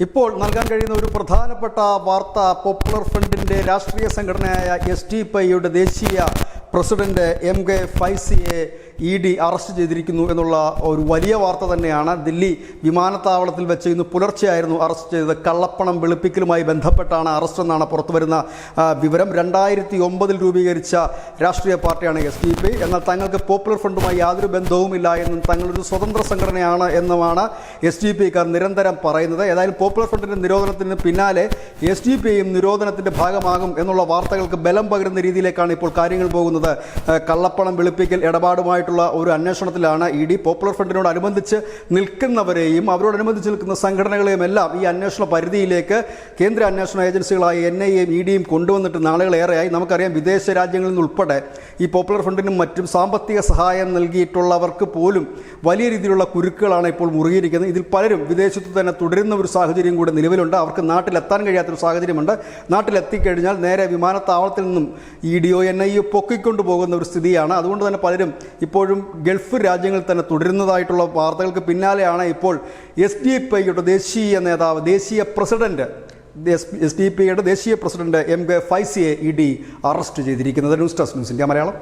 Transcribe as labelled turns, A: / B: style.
A: ഇപ്പോൾ നൽകാൻ കഴിയുന്ന ഒരു പ്രധാനപ്പെട്ട വാർത്ത പോപ്പുലർ ഫ്രണ്ടിന്റെ രാഷ്ട്രീയ സംഘടനയായ എസ്ഡിപിഐയുടെ ദേശീയ പ്രസിഡന്റ് MK ഫൈസിയെ ED അറസ്റ്റ് ചെയ്തിരിക്കുന്നു എന്നുള്ള ഒരു വലിയ വാർത്ത തന്നെയാണ്. ദില്ലി വിമാനത്താവളത്തിൽ വെച്ച് ഇന്ന് പുലർച്ചെയായിരുന്നു അറസ്റ്റ് ചെയ്തത്. കള്ളപ്പണം വെളുപ്പിക്കലുമായി ബന്ധപ്പെട്ടാണ് അറസ്റ്റ് എന്നാണ് പുറത്തുവരുന്ന വിവരം. 2009 രൂപീകരിച്ച രാഷ്ട്രീയ പാർട്ടിയാണ് SDPI. എന്നാൽ തങ്ങൾക്ക് പോപ്പുലർ ഫ്രണ്ടുമായി യാതൊരു ബന്ധവുമില്ല എന്നും തങ്ങളൊരു സ്വതന്ത്ര സംഘടനയാണ് എന്നുമാണ് SDPIക്കാർ നിരന്തരം പറയുന്നത്. ഏതായാലും പോപ്പുലർ ഫ്രണ്ടിന്റെ നിരോധനത്തിന് പിന്നാലെ SDPIയും നിരോധനത്തിന്റെ ഭാഗമാകും എന്നുള്ള വാർത്തകൾക്ക് ബലം പകരുന്ന രീതിയിലേക്കാണ് ഇപ്പോൾ കാര്യങ്ങൾ പോകുന്നത്. കള്ളപ്പണം വെളുപ്പിക്കൽ ഇടപാടുമായിട്ടുള്ള ഒരു അന്വേഷണത്തിലാണ് ED. പോപ്പുലർ ഫ്രണ്ടിനോടനുബന്ധിച്ച് നിൽക്കുന്നവരെയും അവരോടനുബന്ധിച്ച് നിൽക്കുന്ന സംഘടനകളെയും എല്ലാം ഈ അന്വേഷണ പരിധിയിലേക്ക് കേന്ദ്ര അന്വേഷണ ഏജൻസികളായ NIAയും EDയും കൊണ്ടുവന്നിട്ട് നാളുകളേറെയായി. നമുക്കറിയാം, വിദേശ രാജ്യങ്ങളിൽ നിന്നുൾപ്പെടെ ഈ പോപ്പുലർ ഫ്രണ്ടിനും മറ്റും സാമ്പത്തിക സഹായം നൽകിയിട്ടുള്ളവർക്ക് പോലും വലിയ രീതിയിലുള്ള കുരുക്കുകളാണ് ഇപ്പോൾ മുറുകിയിരിക്കുന്നത്. ഇതിൽ പലരും വിദേശത്ത് തന്നെ തുടരുന്ന ഒരു സാഹചര്യം കൂടെ നിലവിലുണ്ട്. അവർക്ക് നാട്ടിലെത്താൻ കഴിയാത്തൊരു സാഹചര്യമുണ്ട്. നാട്ടിലെത്തിക്കഴിഞ്ഞാൽ നേരെ വിമാനത്താവളത്തിൽ നിന്നും EDയോ NIAയോ പൊക്കിക്കൊണ്ടു പോകുന്ന ഒരു സ്ഥിതിയാണ്. അതുകൊണ്ട് തന്നെ പലരും ഇപ്പോഴും ഗൾഫ് രാജ്യങ്ങളിൽ തന്നെ തുടരുന്നതായിട്ടുള്ള വാർത്തകൾക്ക് പിന്നാലെയാണ് ഇപ്പോൾ SDPIയുടെ ദേശീയ നേതാവ്, SDPIയുടെ ദേശീയ പ്രസിഡന്റ് MK ഫൈസിയെ ED അറസ്റ്റ് ചെയ്തിരിക്കുന്നത്. News desk news India Malayalam.